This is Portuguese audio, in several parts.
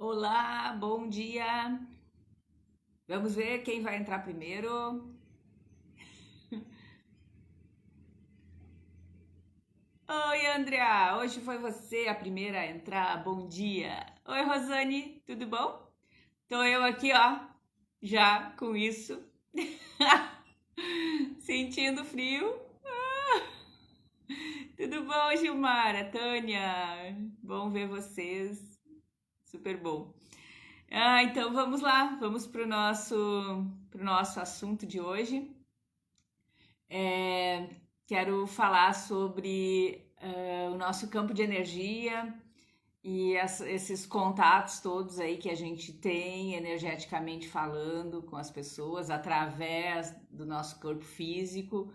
Olá, bom dia. Vamos ver quem vai entrar primeiro. Oi, Andrea. Hoje foi você a primeira a entrar. Bom dia. Oi, Rosane. Tudo bom? Tô eu aqui, ó, já com isso, sentindo frio. Tudo bom, Gilmara, Tânia? Bom ver vocês. Super bom. Então vamos lá. Vamos pro nosso assunto de hoje. É, Quero falar sobre o nosso campo de energia e esses contatos todos aí que a gente tem energeticamente falando com as pessoas através do nosso corpo físico.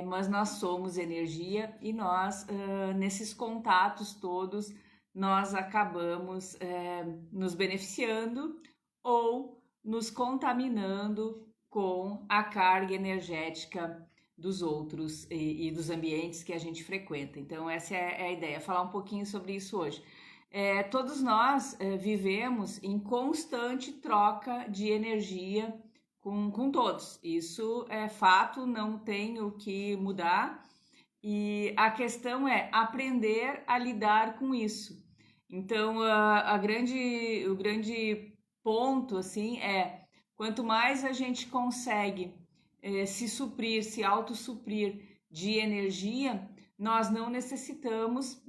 Mas nós somos energia e nós, nesses contatos todos, nós acabamos nos beneficiando ou nos contaminando com a carga energética dos outros e dos ambientes que a gente frequenta. Então, essa é a ideia, falar um pouquinho sobre isso hoje. Todos nós vivemos em constante troca de energia com todos. Isso é fato, não tem o que mudar. E a questão é aprender a lidar com isso. Então, o grande ponto assim é quanto mais a gente consegue se suprir, se autossuprir de energia, nós não necessitamos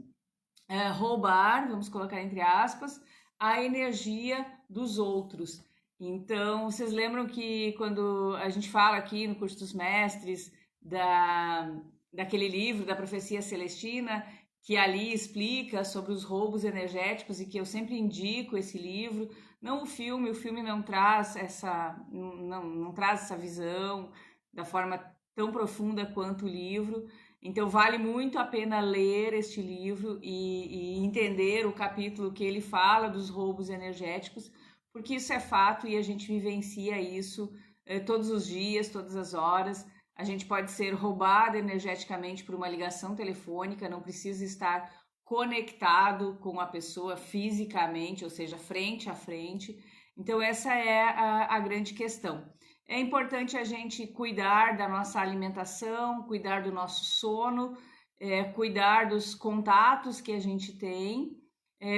roubar, vamos colocar entre aspas, a energia dos outros. Então, vocês lembram que quando a gente fala aqui no curso dos mestres daquele livro da Profecia Celestina, que ali explica sobre os roubos energéticos e que eu sempre indico esse livro, não o filme não traz não traz essa visão da forma tão profunda quanto o livro. Então vale muito a pena ler este livro e entender o capítulo que ele fala dos roubos energéticos, porque isso é fato e a gente vivencia isso todos os dias, todas as horas. A gente pode ser roubado energeticamente por uma ligação telefônica, não precisa estar conectado com a pessoa fisicamente, ou seja, frente a frente. Então, essa é a grande questão. É importante a gente cuidar da nossa alimentação, cuidar do nosso sono, cuidar dos contatos que a gente tem,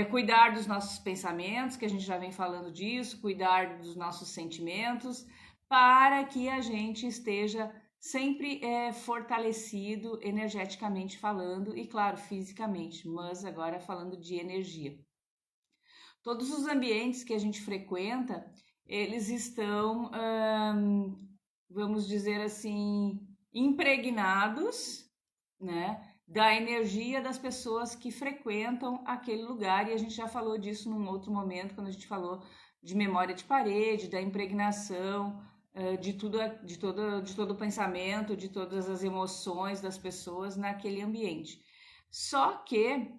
cuidar dos nossos pensamentos, que a gente já vem falando disso, cuidar dos nossos sentimentos, para que a gente esteja sempre fortalecido energeticamente falando e, claro, fisicamente, mas agora falando de energia. Todos os ambientes que a gente frequenta, eles estão, vamos dizer assim, impregnados, né, da energia das pessoas que frequentam aquele lugar, e a gente já falou disso num outro momento, quando a gente falou de memória de parede, da impregnação, de todo o pensamento, de todas as emoções das pessoas naquele ambiente. Só que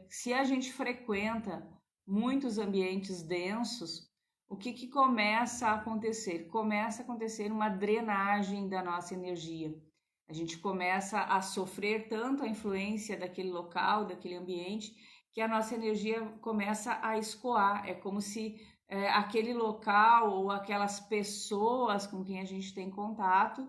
se a gente frequenta muitos ambientes densos, o que começa a acontecer? Começa a acontecer uma drenagem da nossa energia. A gente começa a sofrer tanto a influência daquele local, daquele ambiente, que a nossa energia começa a escoar. É como se aquele local ou aquelas pessoas com quem a gente tem contato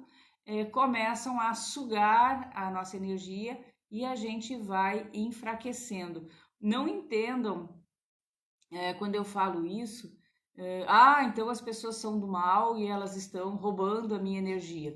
começam a sugar a nossa energia e a gente vai enfraquecendo. Não entendam quando eu falo isso, então as pessoas são do mal e elas estão roubando a minha energia.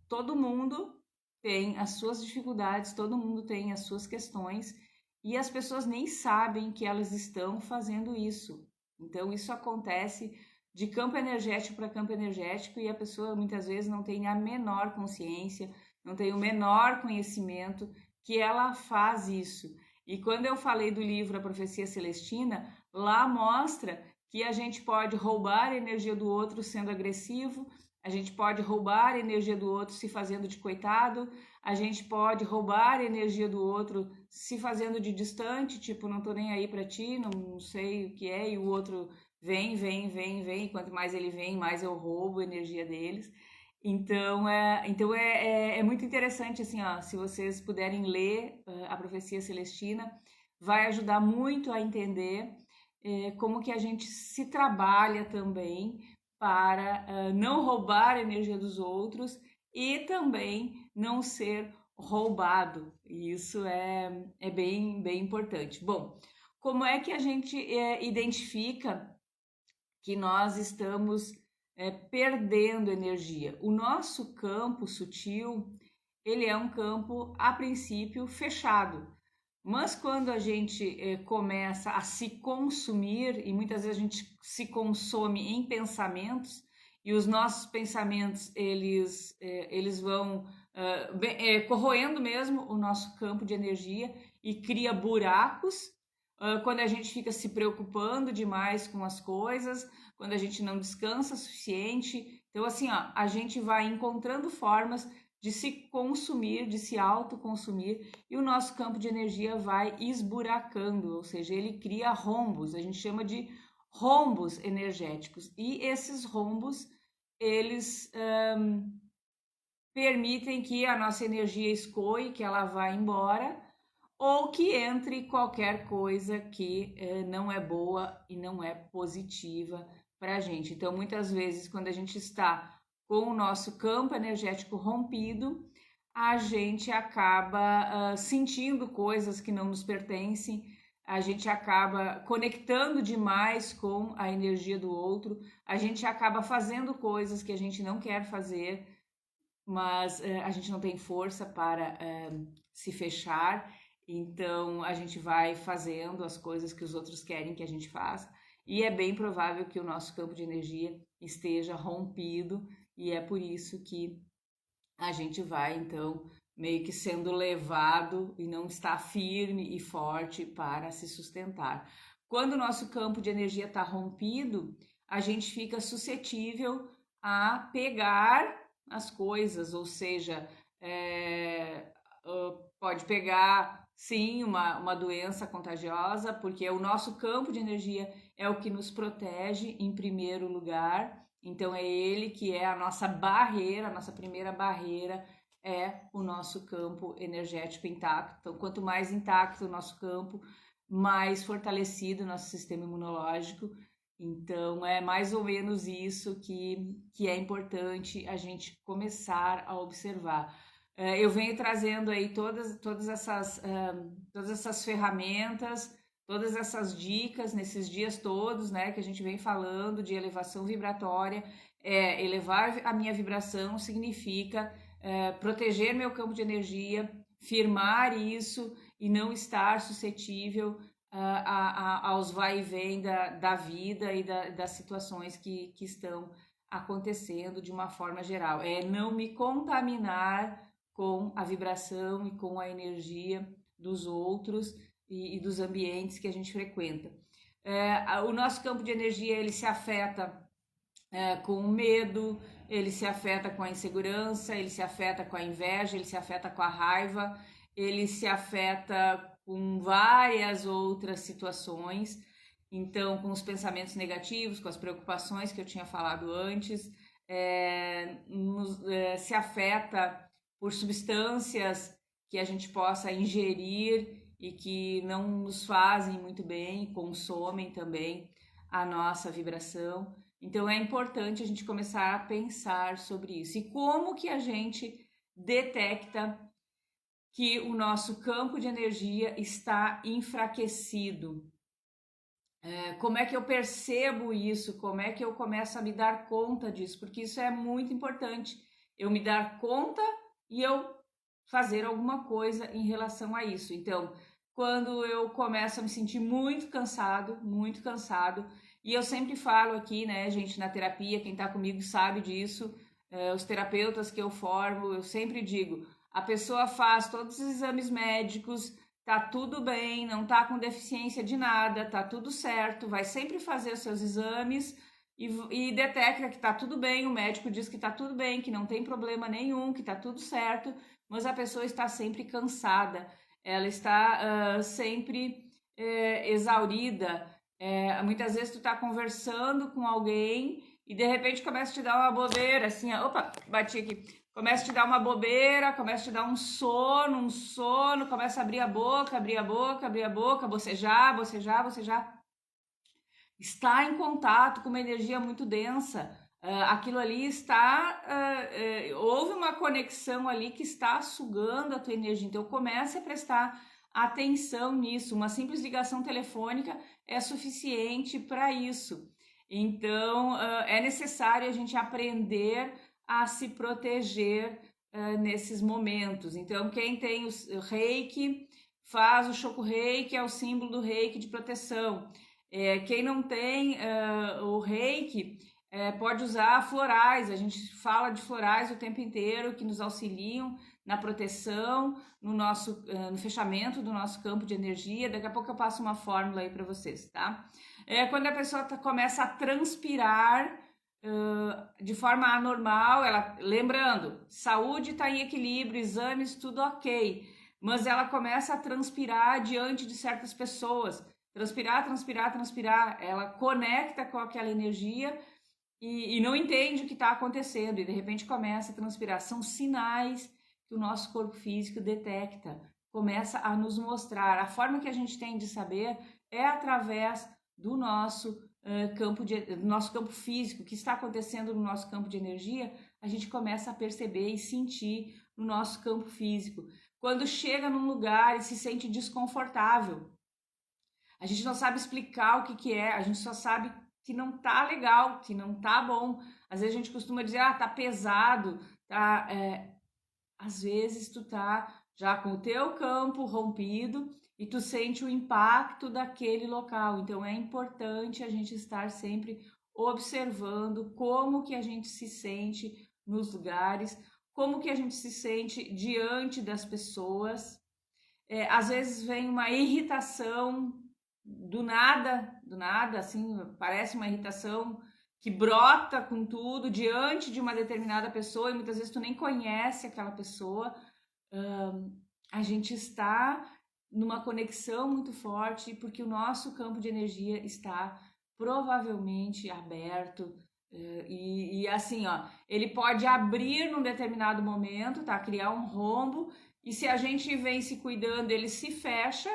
Todo mundo tem as suas dificuldades, todo mundo tem as suas questões e as pessoas nem sabem que elas estão fazendo isso. Então isso acontece de campo energético para campo energético e a pessoa muitas vezes não tem a menor consciência, não tem o menor conhecimento que ela faz isso. E quando eu falei do livro A Profecia Celestina, lá mostra que a gente pode roubar a energia do outro sendo agressivo, a gente pode roubar a energia do outro se fazendo de coitado, a gente pode roubar a energia do outro se fazendo de distante, tipo, não tô nem aí pra ti, não sei o que é, e o outro vem, vem, vem, vem, e quanto mais ele vem, mais eu roubo a energia deles. Então é muito interessante, assim, ó, se vocês puderem ler A Profecia Celestina, vai ajudar muito a entender como que a gente se trabalha também para não roubar a energia dos outros e também não ser roubado. E isso é bem importante. Bom, como é que a gente identifica que nós estamos perdendo energia? O nosso campo sutil, ele é um campo, a princípio, fechado. Mas quando a gente começa a se consumir, e muitas vezes a gente se consome em pensamentos, e os nossos pensamentos, eles vão corroendo mesmo o nosso campo de energia e cria buracos, quando a gente fica se preocupando demais com as coisas, quando a gente não descansa o suficiente. Então, assim, ó, a gente vai encontrando formas de se consumir, de se autoconsumir, e o nosso campo de energia vai esburacando, ou seja, ele cria rombos, a gente chama de rombos energéticos. E esses rombos, eles permitem que a nossa energia escoe, que ela vá embora, ou que entre qualquer coisa que não é boa e não é positiva para a gente. Então, muitas vezes, quando a gente está com o nosso campo energético rompido, a gente acaba sentindo coisas que não nos pertencem, a gente acaba conectando demais com a energia do outro, a gente acaba fazendo coisas que a gente não quer fazer, mas a gente não tem força para se fechar, então a gente vai fazendo as coisas que os outros querem que a gente faça, e é bem provável que o nosso campo de energia esteja rompido, e é por isso que a gente vai então meio que sendo levado e não está firme e forte para se sustentar. Quando o nosso campo de energia está rompido, a gente fica suscetível a pegar as coisas, ou seja, pode pegar sim uma doença contagiosa, porque o nosso campo de energia é o que nos protege em primeiro lugar. Então é ele que é a nossa barreira, a nossa primeira barreira é o nosso campo energético intacto. Então, quanto mais intacto o nosso campo, mais fortalecido o nosso sistema imunológico. Então, é mais ou menos isso que é importante a gente começar a observar. Eu venho trazendo aí todas essas ferramentas, todas essas dicas nesses dias todos, né, que a gente vem falando de elevação vibratória. Elevar a minha vibração significa proteger meu campo de energia, firmar isso e não estar suscetível aos vai e vem da vida e das situações que estão acontecendo de uma forma geral. É não me contaminar com a vibração e com a energia dos outros e dos ambientes que a gente frequenta. O nosso campo de energia, ele se afeta com o medo, ele se afeta com a insegurança, ele se afeta com a inveja, ele se afeta com a raiva, ele se afeta com várias outras situações. Então, com os pensamentos negativos, com as preocupações que eu tinha falado antes, se afeta por substâncias que a gente possa ingerir e que não nos fazem muito bem, consomem também a nossa vibração. Então é importante a gente começar a pensar sobre isso. E como que a gente detecta que o nosso campo de energia está enfraquecido? Como é que eu percebo isso? Como é que eu começo a me dar conta disso? Porque isso é muito importante. Eu me dar conta e eu fazer alguma coisa em relação a isso. Então, quando eu começo a me sentir muito cansado, e eu sempre falo aqui, né, gente, na terapia, quem tá comigo sabe disso, os terapeutas que eu formo, eu sempre digo, a pessoa faz todos os exames médicos, tá tudo bem, não tá com deficiência de nada, tá tudo certo, vai sempre fazer os seus exames e detecta que tá tudo bem, o médico diz que tá tudo bem, que não tem problema nenhum, que tá tudo certo, mas a pessoa está sempre cansada, ela está sempre exaurida. Muitas vezes tu tá conversando com alguém e de repente começa a te dar uma bobeira, assim, opa, bati aqui. Começa a te dar uma bobeira, começa a te dar um sono, começa a abrir a boca, bocejar. está em contato com uma energia muito densa. Aquilo ali está, houve uma conexão ali que está sugando a tua energia. Então comece a prestar atenção nisso. Uma simples ligação telefônica é suficiente para isso. Então é necessário a gente aprender a se proteger nesses momentos. Então quem tem o reiki faz o choco-reiki, que é o símbolo do reiki de proteção. Quem não tem o reiki pode usar florais. A gente fala de florais o tempo inteiro que nos auxiliam na proteção, no fechamento do nosso campo de energia. Daqui a pouco eu passo uma fórmula aí para vocês, tá? Quando a pessoa começa a transpirar de forma anormal, lembrando, saúde está em equilíbrio, exames, tudo ok, mas ela começa a transpirar diante de certas pessoas. Transpirar, ela conecta com aquela energia e não entende o que está acontecendo e de repente começa a transpirar. São sinais que o nosso corpo físico detecta, começa a nos mostrar. A forma que a gente tem de saber é através do nosso do nosso campo físico. O que está acontecendo no nosso campo de energia, a gente começa a perceber e sentir no nosso campo físico. Quando chega num lugar e se sente desconfortável, a gente não sabe explicar o que é, a gente só sabe que não tá legal, que não tá bom. Às vezes a gente costuma dizer, tá pesado, tá... Às vezes tu tá já com o teu campo rompido e tu sente o impacto daquele local. Então é importante a gente estar sempre observando como que a gente se sente nos lugares, como que a gente se sente diante das pessoas. Às vezes vem uma irritação do nada, assim, parece uma irritação que brota com tudo diante de uma determinada pessoa e muitas vezes tu nem conhece aquela pessoa. A gente está numa conexão muito forte porque o nosso campo de energia está provavelmente aberto. E assim, ó, ele pode abrir num determinado momento, tá? Criar um rombo, e se a gente vem se cuidando, ele se fecha,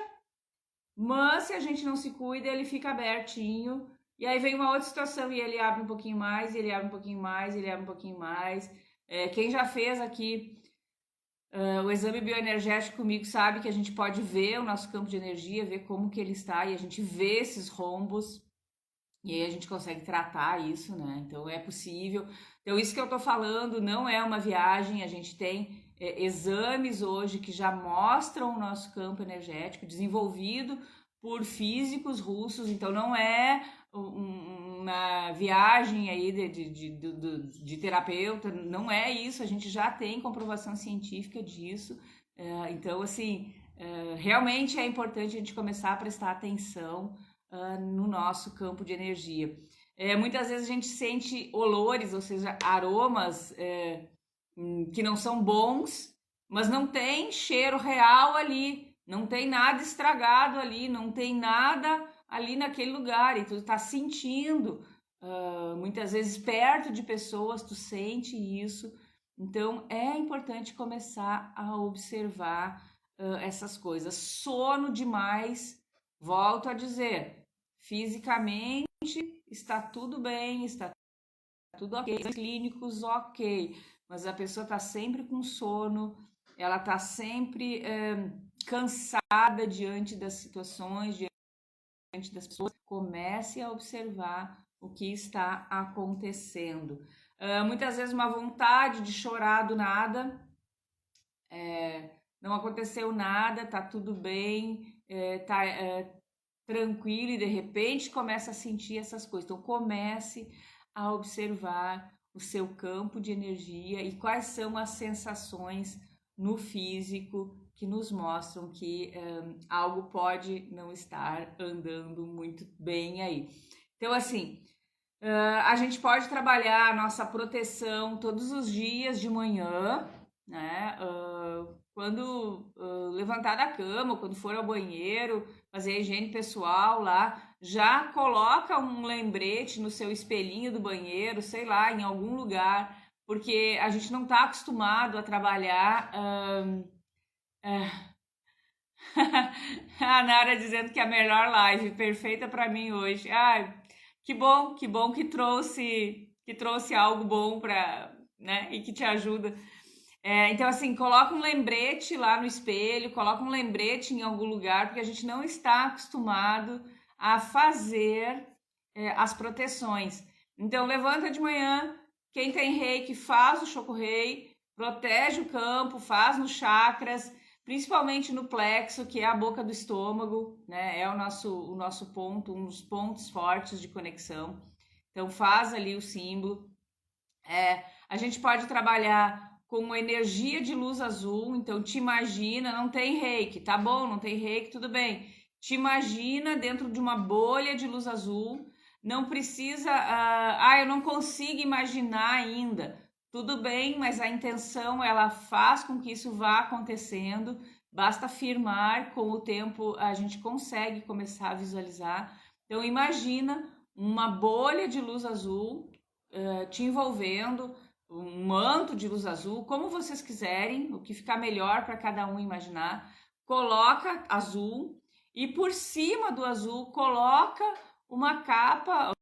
mas se a gente não se cuida, ele fica abertinho. E aí vem uma outra situação e ele abre um pouquinho mais, ele abre um pouquinho mais, ele abre um pouquinho mais. Quem já fez aqui o exame bioenergético comigo sabe que a gente pode ver o nosso campo de energia, ver como que ele está, e a gente vê esses rombos, e aí a gente consegue tratar isso, né? Então é possível. Então isso que eu tô falando não é uma viagem, a gente tem exames hoje que já mostram o nosso campo energético desenvolvido por físicos russos, então não é uma viagem aí de terapeuta, não é isso, a gente já tem comprovação científica disso. Então, assim, realmente é importante a gente começar a prestar atenção no nosso campo de energia. Muitas vezes a gente sente olores, ou seja, aromas que não são bons, mas não tem cheiro real ali, não tem nada estragado ali, não tem nada ali naquele lugar, e tu tá sentindo, muitas vezes perto de pessoas, tu sente isso. Então é importante começar a observar essas coisas. Sono demais, volto a dizer, fisicamente está tudo bem, está tudo ok, clínicos ok, mas a pessoa está sempre com sono, ela está sempre cansada diante das situações, diante das pessoas. Comece a observar o que está acontecendo. Muitas vezes uma vontade de chorar do nada, não aconteceu nada, tá tudo bem, tá tranquilo, e de repente começa a sentir essas coisas. Então comece a observar o seu campo de energia e quais são as sensações no físico que nos mostram que algo pode não estar andando muito bem aí. Então, assim, a gente pode trabalhar a nossa proteção todos os dias de manhã, né? Quando levantar da cama, quando for ao banheiro, fazer a higiene pessoal lá, já coloca um lembrete no seu espelhinho do banheiro, sei lá, em algum lugar, porque a gente não está acostumado a trabalhar. A Nara dizendo que é a melhor live, perfeita para mim hoje. Ai, que bom que trouxe algo bom para, né, e que te ajuda. Então, assim, coloca um lembrete lá no espelho, coloca um lembrete em algum lugar, porque a gente não está acostumado a fazer as proteções. Então, levanta de manhã, quem tem reiki faz o choco-rei, protege o campo, faz nos chakras, principalmente no plexo, que é a boca do estômago, né? É o nosso ponto, um dos pontos fortes de conexão. Então, faz ali o símbolo. A gente pode trabalhar com energia de luz azul, então te imagina, não tem reiki, tá bom, não tem reiki, tudo bem. Te imagina dentro de uma bolha de luz azul, não precisa, eu não consigo imaginar ainda. Tudo bem, mas a intenção ela faz com que isso vá acontecendo, basta afirmar, com o tempo a gente consegue começar a visualizar. Então imagina uma bolha de luz azul te envolvendo, um manto de luz azul, como vocês quiserem, o que ficar melhor para cada um imaginar. Coloca azul e por cima do azul coloca uma capa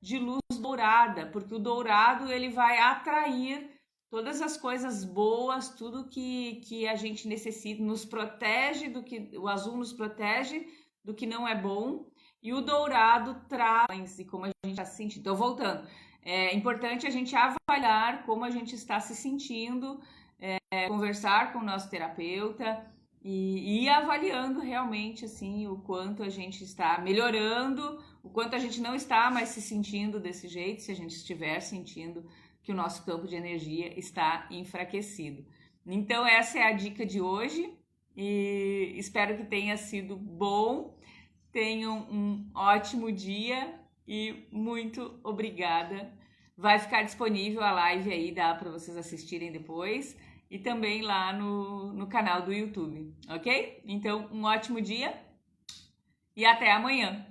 de luz dourada, porque o dourado ele vai atrair todas as coisas boas, tudo que a gente necessita, nos protege do que o azul nos protege do que não é bom e o dourado traz e como a gente está se sentindo. Então, voltando, é importante a gente avaliar como a gente está se sentindo, conversar com o nosso terapeuta e ir avaliando realmente assim o quanto a gente está melhorando, o quanto a gente não está mais se sentindo desse jeito, se a gente estiver sentindo que o nosso campo de energia está enfraquecido. Então essa é a dica de hoje e espero que tenha sido bom. Tenham um ótimo dia e muito obrigada. Vai ficar disponível a live aí, dá para vocês assistirem depois e também lá no canal do YouTube, ok? Então, um ótimo dia e até amanhã!